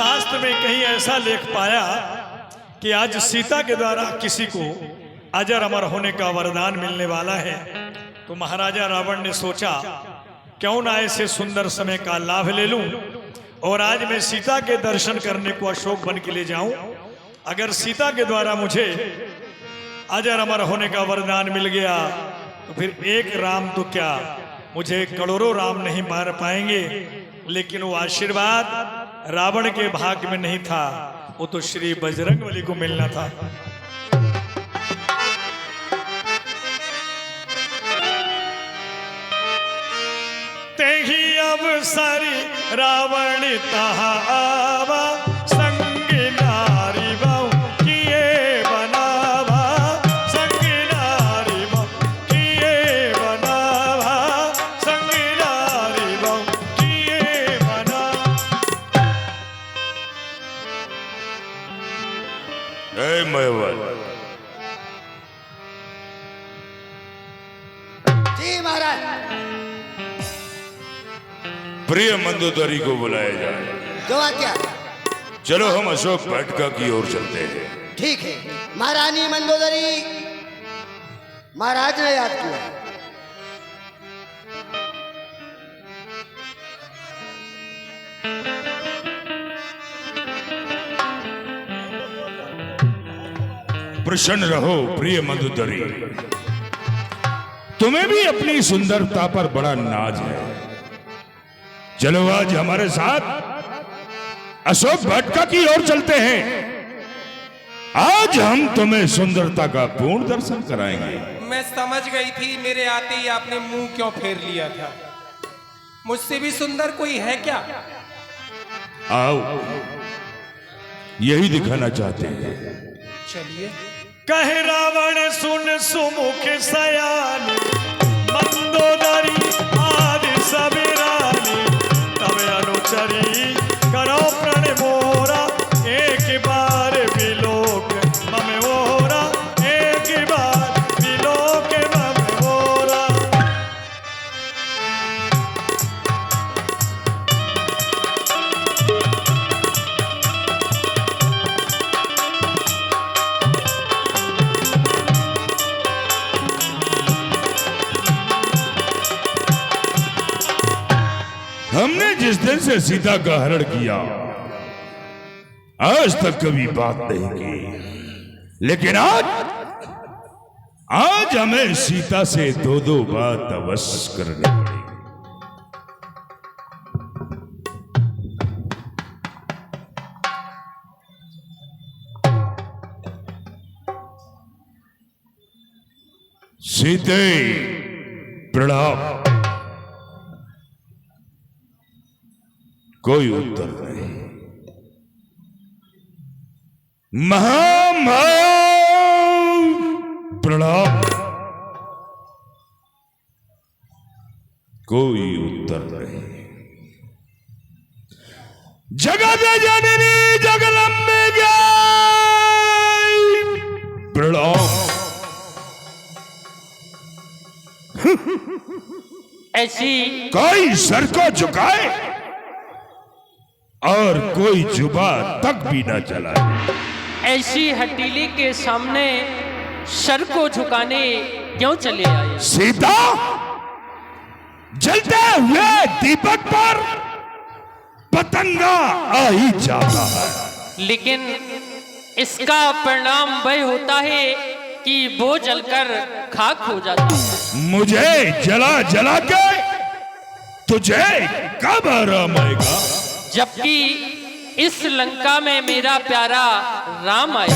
शास्त्र में कहीं ऐसा लेख पाया कि आज सीता के द्वारा किसी को अजर अमर होने का वरदान मिलने वाला है। तो महाराजा रावण ने सोचा क्यों ना ऐसे सुंदर समय का लाभ ले लूं और आज मैं सीता के दर्शन करने को अशोक वन के लिए जाऊं। अगर सीता के द्वारा मुझे अजर अमर होने का वरदान मिल गया तो फिर एक राम तो क्या, मुझे करोड़ों राम नहीं मार पाएंगे। लेकिन वो आशीर्वाद रावण के भाग्य में नहीं था, वो तो श्री बजरंगबली को मिलना था। तेही अवसर रावण तहा आवा, संग नारी बहु किए बनावा, संग नारी बहु किए बनावा, संग नारी बहु किए बना। जी महाराज। प्रिय मंदोदरी को बुलाया जाए। जो आज्ञा। चलो हम अशोक वाटिका की ओर चलते हैं। ठीक है। महारानी मंदोदरी महाराज ने याद किया। प्रसन्न रहो प्रिय मंदोदरी, तुम्हें भी अपनी सुंदरता पर बड़ा नाज है। चलो आज हमारे साथ अशोक वाटिका की ओर चलते हैं। आज हम तुम्हें सुंदरता का पूर्ण दर्शन कराएंगे। मैं समझ गई थी, मेरे आते ही आपने मुंह क्यों फेर लिया था। मुझसे भी सुंदर कोई है क्या? आओ, यही दिखाना चाहते हैं। चलिए। कह रावण सुन सुमुख सयानी, मंदोदरी आदि सबरानी, तब अनुचरी करो प्रण मोरा, एक बार विलोक मम मोरा, एक बार विलोक मम मोरा। हमने जिस दिन से सीता का हरण किया आज तक कभी बात नहीं की, लेकिन आज हमें सीता से दो बात अवश्य करनी पड़ेगी। सीते प्रणाम। कोई उत्तर नहीं। महामाव प्रणाम। कोई उत्तर नहीं। जगत जननी जगदम्बे प्रणाम। ऐसी कोई सर को झुकाए और कोई जुबा तक भी ना चलाए। ऐसी हटीली के सामने सर को झुकाने क्यों चले आए? सीता, जलते हुए दीपक पर पतंगा आ ही जाता है, लेकिन इसका परिणाम वह होता है कि वो जलकर खाक हो जाता है। मुझे जला जला के तुझे कब आराम आएगा? जबकि इस लंका में मेरा प्यारा राम आया।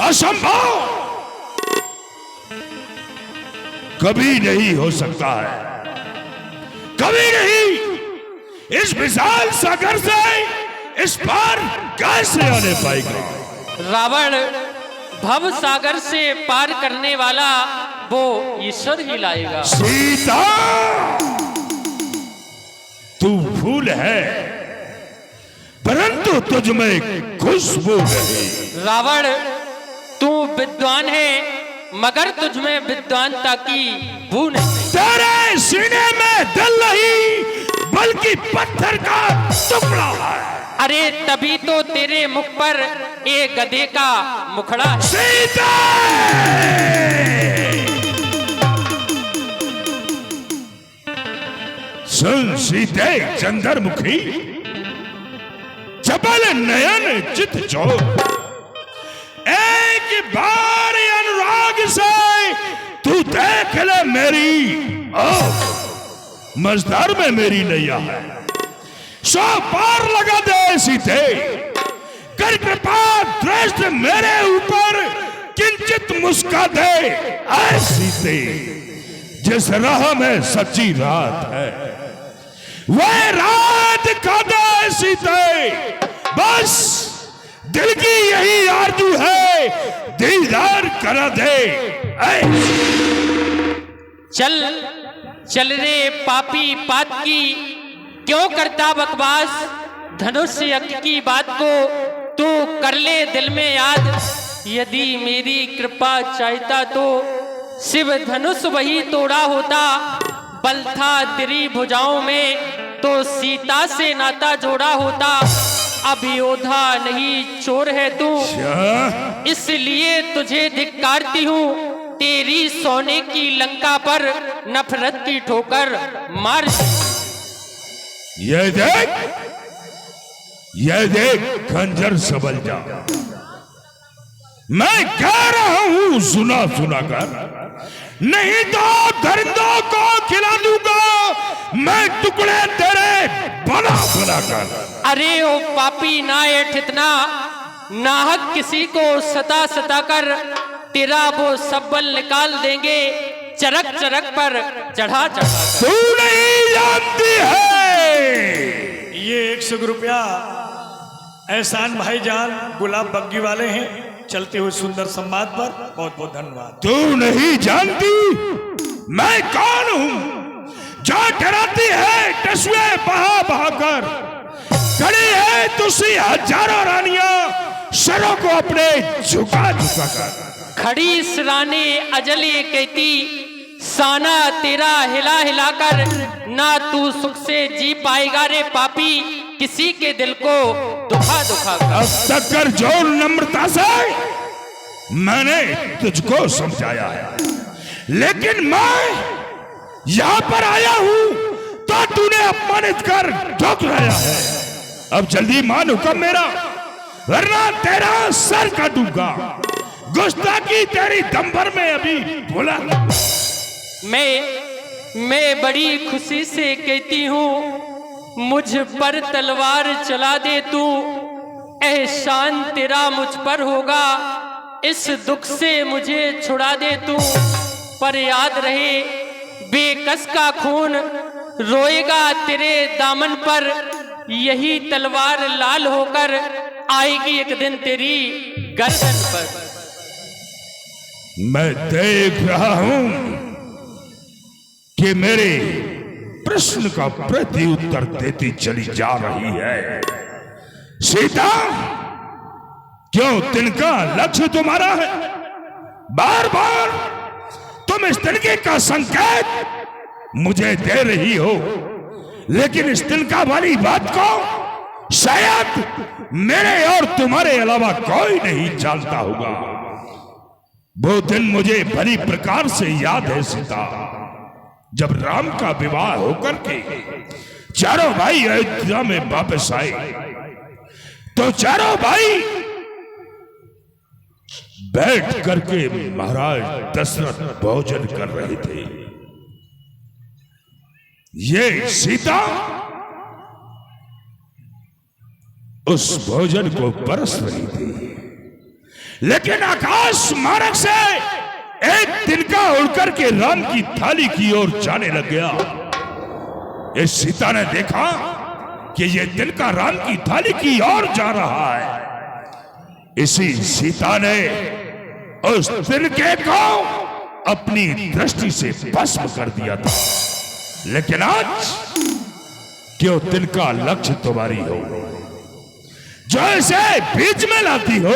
असंभव, कभी नहीं हो सकता है, कभी नहीं। इस विशाल सागर से इस पार कैसे आने पाएगा? रावण भव सागर से पार करने वाला वो ईश्वर ही लाएगा। सीता, तू फूल है परंतु तुझ में खुशबू नहीं। रावण तू विद्वान है मगर तुझ में विद्वानता की बू नहीं। तेरे सीने में दिल नहीं बल्कि पत्थर का टुकड़ा है। अरे तभी तो तेरे मुख पर एक गधे का मुखड़ा है। सीता सुन सीते चंद्रमुखी चपल नयन चित चोर, एक बार अनुराग से तू देख ले मेरी मजदार में मेरी नैया है। 100 पार लगा दे सीते, कर कृपा दृष्टि मेरे ऊपर किंचित मुस्का दे। ऐ सीते जिस राह में सच्ची रात है वह रात का दे सीते। बस दिल की यही आरज़ू है दीदार करा दे। चल चल रे पापी पात की क्यों करता बकवास। धनुष यज्ञ की बात को तू कर ले दिल में याद। यदि मेरी कृपा चाहता तो शिव धनुष वही तोड़ा होता। बल था तेरी भुजाओं में तो सीता से नाता जोड़ा होता। अब योद्धा नहीं चोर है तू इसलिए तुझे धिक्कारती हूँ। तेरी सोने की लंका पर नफरत की ठोकर मार। ये देख खंजर सबल जा। मैं कह रहा हूं सुना सुना कर, नहीं तो दरिंदों को खिला दूंगा मैं टुकड़े तेरे बना बना कर। अरे ओ पापी ना इतना नाहक किसी को सता सता कर तेरा वो सब बल निकाल देंगे चरक चरक पर चढ़ा चढ़ा। तू नहीं जानती है ये 100 रुपया एहसान भाईजान गुलाब बग्गी वाले हैं चलते हुए सुंदर संवाद पर। बहुत बहुत धन्यवाद। तू नहीं जानती मैं कौन हूं जो डराती है टसुए बहा बहा कर। खड़ी है तुसी हजारों रानियां सरों को अपने झुका झुका कर। खड़ी सराने अजल ये कहती साना तेरा हिला हिला कर। ना तू सुख से जी पाएगा रे पापी किसी के दिल को दुखा दुखा कर। अब तक कर जोर नम्रता से मैंने तुझको समझाया है लेकिन मैं यहां पर आया हूं तो तूने अपमानित कर ठुकराया है। अब जल्दी मान हुक्म मेरा वरना तेरा सर काटूंगा। गुस्ताखी तेरी दंभर में अभी बोला। मैं बड़ी खुशी से कहती हूँ मुझ पर तलवार चला दे तू। एहसान तेरा मुझ पर होगा इस दुख से मुझे छुड़ा दे तू। पर याद रहे बेकस का खून रोएगा तेरे दामन पर। यही तलवार लाल होकर आएगी एक दिन तेरी गर्दन पर। मैं देख रहा हूं कि मेरे प्रश्न का प्रति उत्तर देती चली जा रही है। सीता क्यों तिनका लक्ष्य तुम्हारा है? बार बार तुम इस तिनके का संकेत मुझे दे रही हो लेकिन इस तिनका वाली बात को शायद मेरे और तुम्हारे अलावा कोई नहीं जानता होगा। वो दिन मुझे भली प्रकार से याद है सीता, जब राम का विवाह होकर के चारों भाई अयोध्या में वापस आए तो चारों भाई बैठ करके महाराज दशरथ भोजन कर रहे थे। ये सीता उस भोजन को परस रही थी लेकिन आकाश मार्ग से एक तिनका उड़कर के राम की थाली की ओर जाने लग गया। इस सीता ने देखा कि ये तिनका राम की थाली की ओर जा रहा है। इसी सीता ने उस तिनके को अपनी दृष्टि से भस्म कर दिया था लेकिन आज क्यों तिनका लक्ष्य तुम्हारी हो, जो इसे बीच में लाती हो।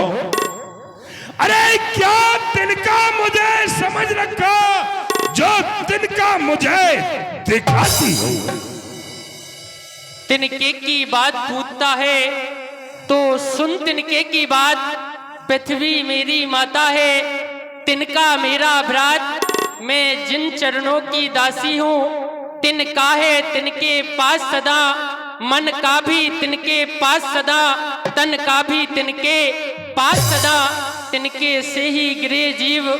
अरे क्या तिनका मुझे समझ रखा, जो तिनका मुझे दिखाती हो। तिनके की बात पूछता है तो सुन तिनके की बात, पृथ्वी मेरी माता है, तिनका मेरा भ्रात, मैं जिन चरणों की दासी हूँ। तिनका है तिनके पास सदा, मन का भी तिनके पास सदा, तन का भी तिनके पास सदा। तिनके से ही गिरे जीव,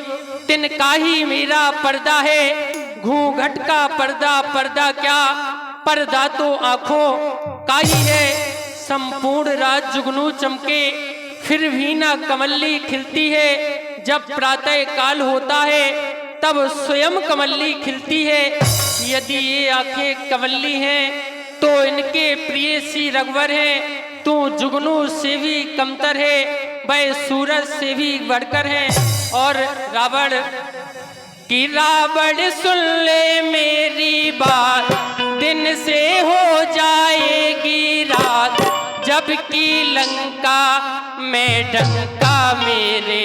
तिनका ही मेरा पर्दा है। घूंघट का पर्दा, पर्दा क्या, पर्दा तो आंखों का ही है। संपूर्ण रात जुगनू चमके, फिर भी ना कमली खिलती है। जब प्रातः काल होता है, तब स्वयं कमली खिलती है। यदि ये आंखें कमली हैं, तो इनके प्रिय सी रघुवर हैं। तू जुगनू से भी कमतर है, वह सूरज से भी बढ़कर है। और रावण कि रावण सुन ले मेरी बात, दिन से हो जाएगी रात, जबकि लंका में डंका मेरे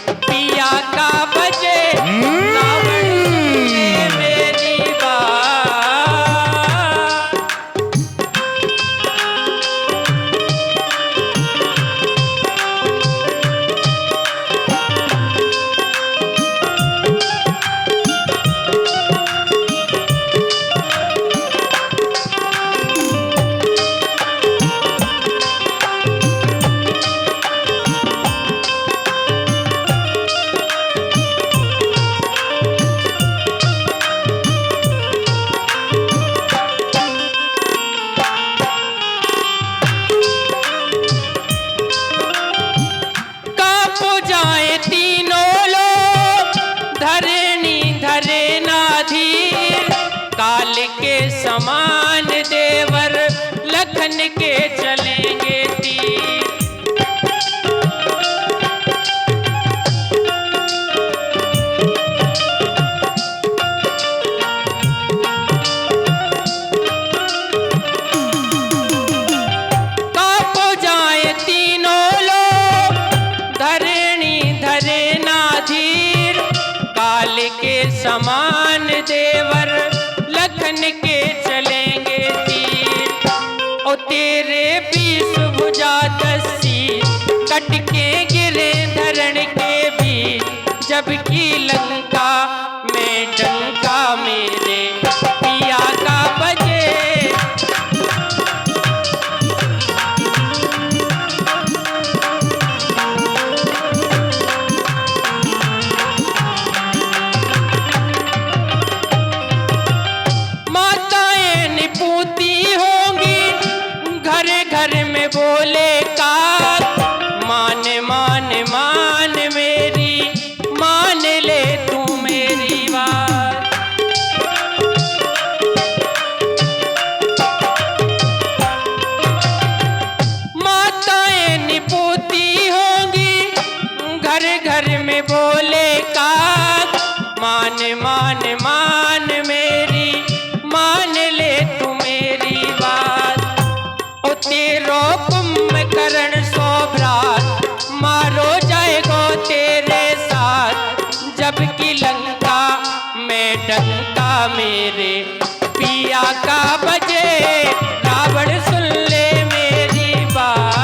पिया का बजे। रावण सुन ले मेरी बात। समान देवर लखन के चलेंगे तीर। कांपो जाए तीनों लोग, धरणी धरे ना धीर, काल के समान देवर लखन के चलेंगे तीर। और तेरे 20 भुजा 10 शीर, कट के गिरे धरण के बीच, जबकि लंका में डंका मेरे पिया का बजे। बोले काक, मान मान मान मेरी, मान ले तू मेरी बात। माताएं निपूती होंगी, घर घर में बोले काक, मान मान मान मेरी, मान ले तू मेरी बात। ओ तेरो करण सोभरात, मारो जाएगो तेरे साथ, जबकि लंका में डंका मेरे पिया का बजे। रावण सुन ले मेरी बात।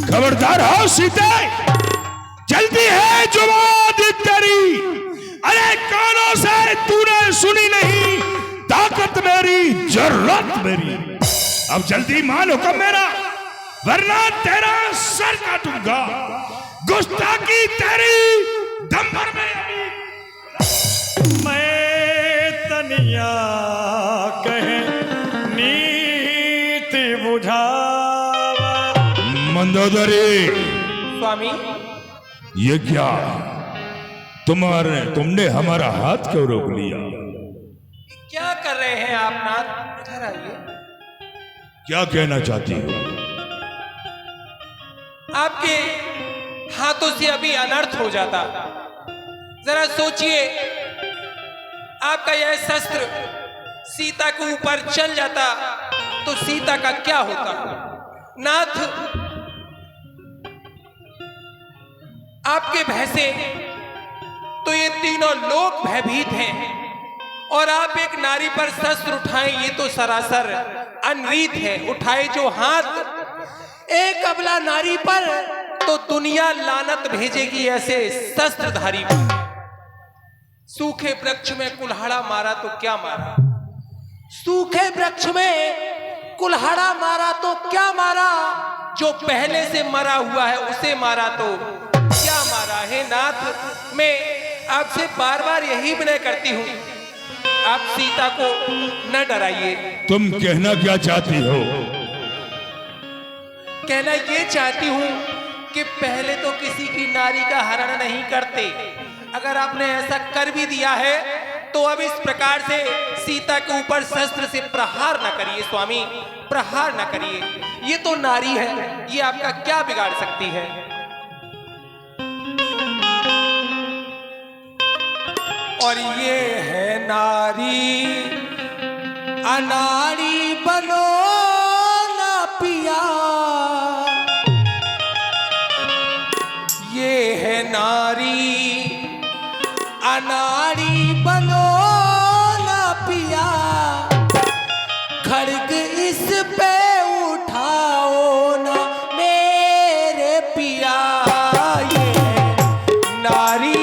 खबरदार हो सीते, जल्दी है जुबान तेरी। अरे कानों से तूने सुनी नहीं, ताकत मेरी जरूरत मेरी। अब जल्दी मान हुक्म मेरा, वरना तेरा सर काटूंगा। गुस्ताखी तेरी दंभर में। मैं तनिया कहे नीति बुझावा। मंदोदरी, स्वामी। ये क्या, तुमने हमारा हाथ क्यों रोक लिया? क्या कर रहे हैं आप नाथ? इधर आइए। क्या कहना चाहती हो? आपके हाथों से अभी अनर्थ हो जाता। जरा सोचिए, आपका यह शस्त्र सीता के ऊपर चल जाता तो सीता का क्या होता? नाथ, आपके भय से तो ये तीनों लोग भयभीत हैं, और आप एक नारी पर शस्त्र उठाएं, ये तो सरासर अनरीत है। उठाए जो हाथ एक अबला नारी पर, तो दुनिया लानत भेजेगी ऐसे शस्त्रधारी पर। सूखे वृक्ष में कुल्हाड़ा मारा तो क्या मारा? सूखे वृक्ष में कुल्हाड़ा मारा तो क्या मारा? जो पहले से मरा हुआ है उसे मारा तो क्या मारा है? नाथ, मैं आपसे बार बार यही विनय करती हूं, आप सीता को न डराइए। तुम कहना क्या चाहती हो? कहना ये चाहती हूं कि पहले तो किसी की नारी का हरण नहीं करते। अगर आपने ऐसा कर भी दिया है तो अब इस प्रकार से सीता के ऊपर शस्त्र से प्रहार न करिए स्वामी, प्रहार न करिए। ये तो नारी है, ये आपका क्या बिगाड़ सकती है? और ये है नारी, अनाड़ी बनो ना पिया। ये है नारी, अनाड़ी बनो ना पिया। खड़ग इस पे उठाओ ना मेरे पिया। ये है नारी,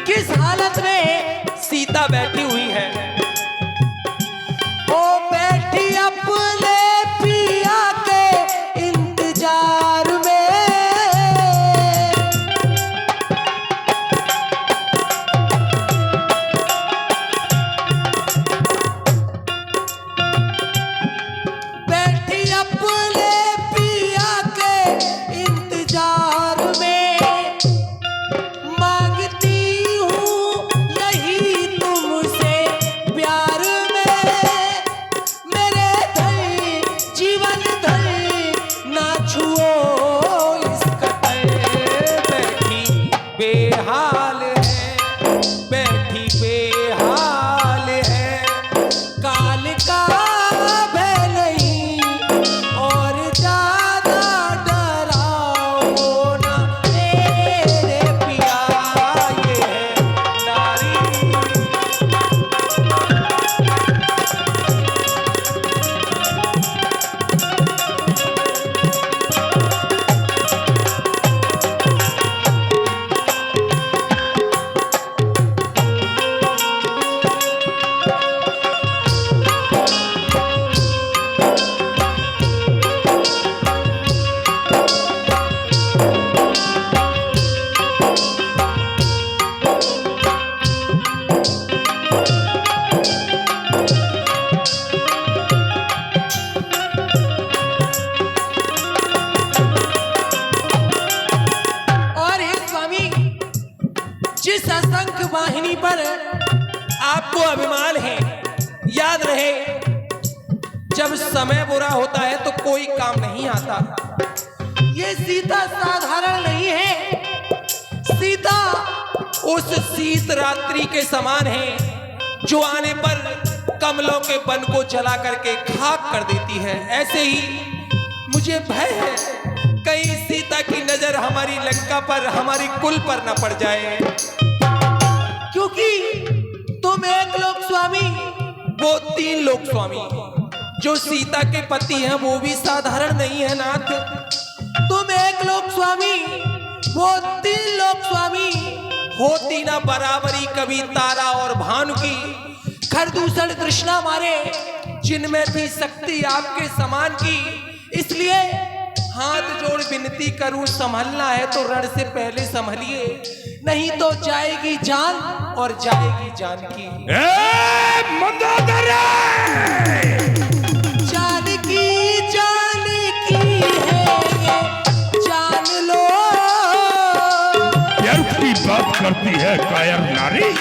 किस हालत में सीता बैठी हुई है। ओ बैठी अपने पिया के इंतजार में। बैठी अपने पिया के इंतजार में। मांगती हूँ यही तुमसे वाहिनी पर आपको अभिमान है। याद रहे, जब समय बुरा होता है तो कोई काम नहीं आता। ये सीता साधारण नहीं है, सीता उस शीत रात्रि के समान है जो आने पर कमलों के वन को जला करके खाक कर देती है। ऐसे ही मुझे भय है कहीं सीता की नजर हमारी लंका पर, हमारी कुल पर न पड़ जाए, क्योंकि तुम एक लोक स्वामी, वो 3 लोक स्वामी। जो सीता के पति हैं वो भी साधारण नहीं है नाथ। तुम एक लोक स्वामी, वो 3 लोक स्वामी। होती ना बराबरी कभी तारा और भानु की, खरदूषण कृष्णा मारे जिनमें थी शक्ति आपके समान की। इसलिए हाथ जोड़ विनती करूं, संभलना है तो रण से पहले संभलिए, नहीं तो जाएगी जान और जाएगी जानकी। मंदोदरी! जानकी जानकी है ये, जान लो। व्यर्थ की बात करती है कायर नारी।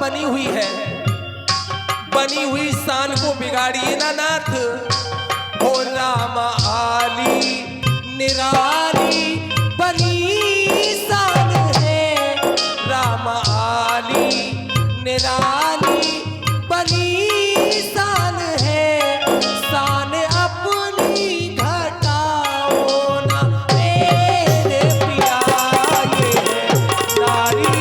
बनी हुई है, बनी हुई शान को बिगाड़िए ना नाथ। हो राम आली निराली बनी शान है, राम आली निराली बनी शान है। शान अपनी घटाओ ना मेरे पिया, ये है नारी।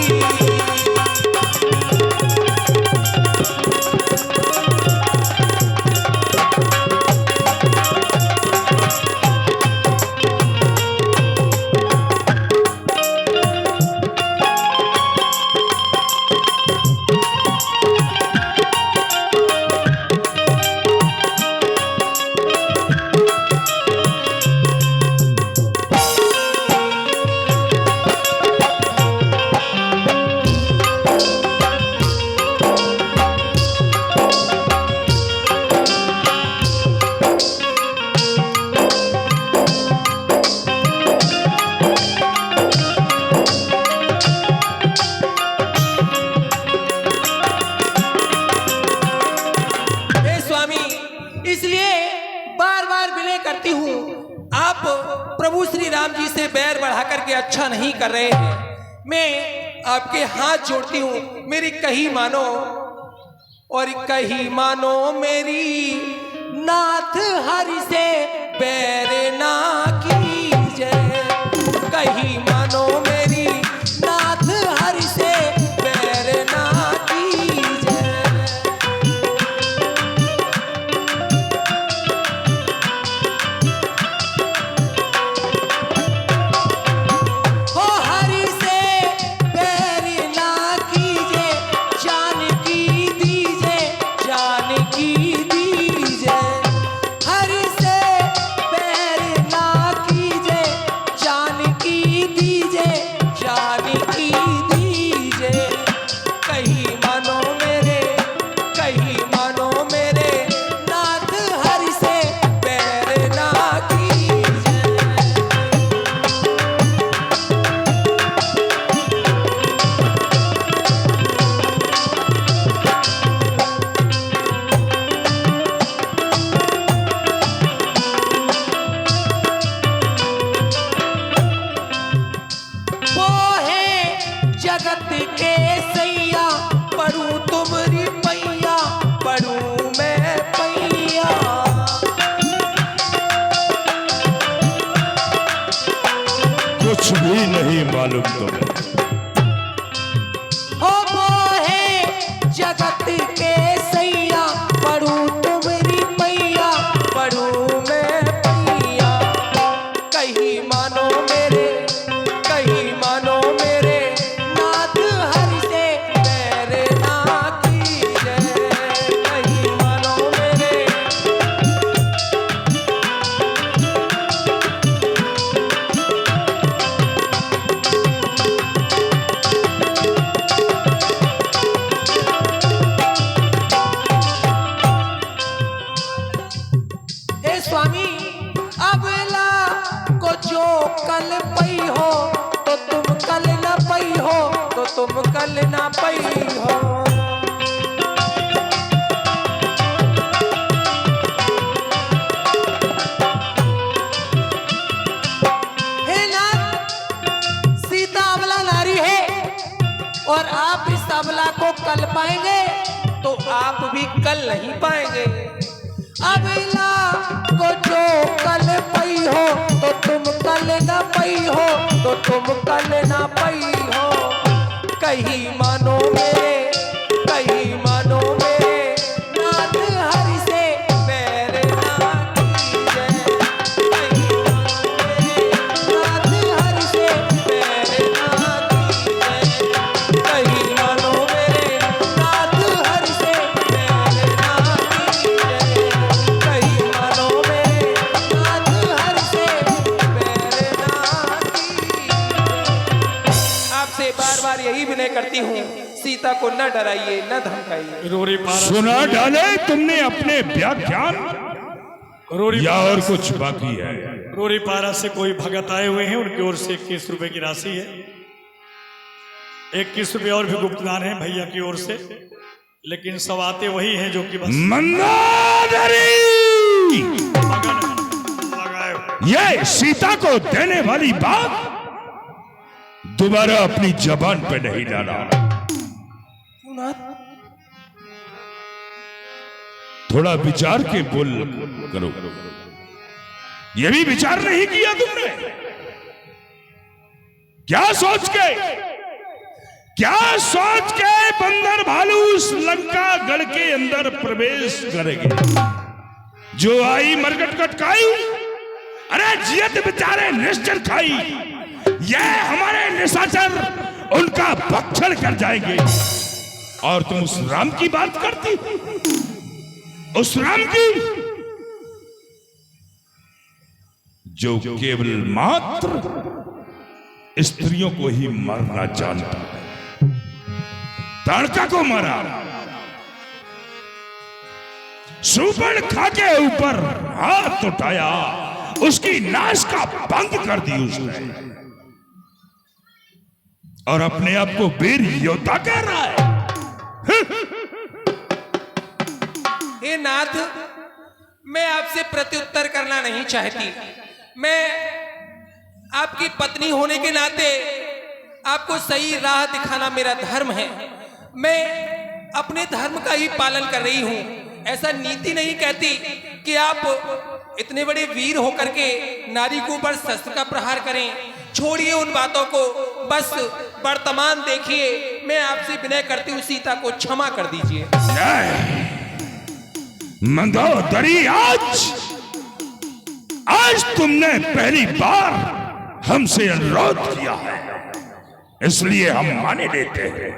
प्रभु श्री राम जी से बैर बढ़ा करके अच्छा नहीं कर रहे हैं। मैं आपके हाथ जोड़ती हूँ, मेरी कही मानो और कही मानो मेरी, नाथ हरि से बैर ना कीजिए। कही मानो मेरी, नाथ हरि से बैर ना कीजिए। जगत के सैया पढ़ू तुम्हारी पैया, पढ़ू मैं पैया। कुछ भी नहीं मालूम तुम्हें। हो वो है जगत के सैया, पढ़ू तुम्हारी पैया, पढ़ू तुम कल ना पई हो। हे नाथ, सीता अबला नारी है और आप इस अबला को कल पाएंगे तो आप भी कल नहीं पाएंगे। अबला को जो कल पई हो तो तुम कल न पई हो, तो तुम कल ना पई हो। कहीं मानो मेरे, कहीं मानो मेरे, नाथ हरि से पैर ना कीजे। कहीं मानो मेरे, नाथ हरि से पैर ना कीजे। कहीं मानो मेरे, नाथ हरि से पैर ना कीजे। कहीं मानो मेरे, नाथ हरि से पैर ना कीजे। आपसे बार बार यही विनय करती हूँ, सीता को न डराइए न धमकाइए। रोरी पारा सुना डाले तुमने अपने व्याख्यान, रोरी या और कुछ बाकी है? रोरी पारा से कोई भगत आए हुए हैं, उनकी ओर से 21 रुपए की राशि है। 21 रुपए और भी गुप्तदान है भैया की ओर से, लेकिन सब आते वही हैं जो कि बस मंदोदरी लगाए हुए। ये सीता को देने वाली बात दोबारा अपनी जबान पे नहीं डाला। थोड़ा विचार के बोल करो। ये भी विचार नहीं किया तुमने? क्या सोच के, क्या सोच के बंदर भालू उस लंका गढ़ के अंदर प्रवेश करेंगे? जो आई मरगट कटकाई, अरे जियत बेचारे निश्चर खाई। ये हमारे निशाचर उनका भक्षण कर जाएंगे। और तुम उस राम की बात करती, उस राम की जो केवल मात्र स्त्रियों को ही मारना जानता है। ताड़का को मारा, सुपर्ण खा के ऊपर हाथ उठाया, उसकी नाश का भंग कर दी उसने, और अपने आप को वीर योद्धा कह रहा है। हे नाथ, मैं आपसे प्रत्युत्तर करना नहीं चाहती। मैं आपकी पत्नी होने के नाते आपको सही राह दिखाना मेरा धर्म है। मैं अपने धर्म का ही पालन कर रही हूं। ऐसा नीति नहीं कहती कि आप इतने बड़े वीर होकर के नारी के ऊपर शस्त्र का प्रहार करें। छोड़िए उन बातों को, बस वर्तमान देखिए। मैं आपसे विनय करती हूँ, सीता को क्षमा कर दीजिए। मंदोदरी, आज तुमने पहली बार हमसे अनुरोध किया है, इसलिए हम माने लेते हैं।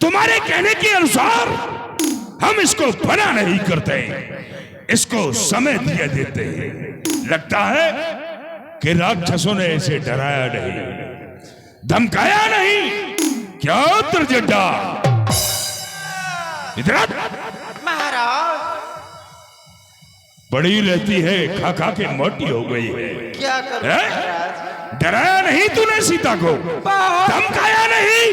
तुम्हारे कहने के अनुसार हम इसको बना नहीं करते, इसको समय दिए देते हैं। लगता है कि राक्षसों ने इसे डराया नहीं, धमकाया नहीं। क्या दुर्जटा, इधर महाराज बड़ी रहती है, खा खा के मोटी हो गई है। क्या करूं महाराज? डराया नहीं तूने सीता को, धमकाया नहीं।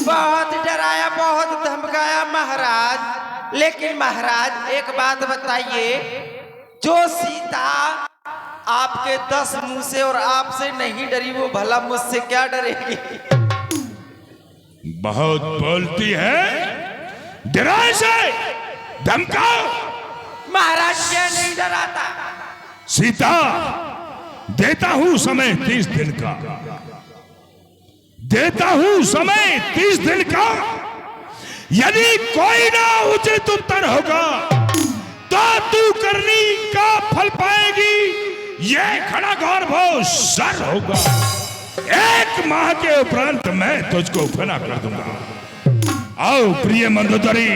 बहुत डराया, बहुत धमकाया महाराज। लेकिन महाराज एक बात बताइए, जो सीता आपके 10 मुंह से और आपसे नहीं डरी, वो भला मुझसे क्या डरेगी? बहुत बोलती है, डरा से धमकाओ। महाराज क्या नहीं डराता? सीता, देता हूं समय 30 दिन का, देता हूं समय 30 दिन का। यदि कोई ना उचित उत्तर होगा तो तू करनी का फल पाएगी। यह खड़ा गौर भाव सर होगा। 1 माह के उपरांत मैं तुझको फना कर दूंगा। आओ प्रिय मंदोदरी,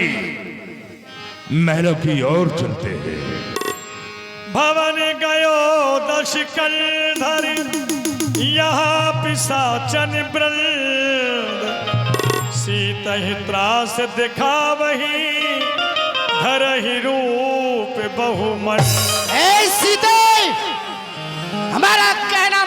महलों की ओर चलते हैं। भवन गयो दश कंधर, यहाँ पिशाचन वृंद। सीता ही त्रास दिखावही, धरहि रूप बहुमन। ए सीता,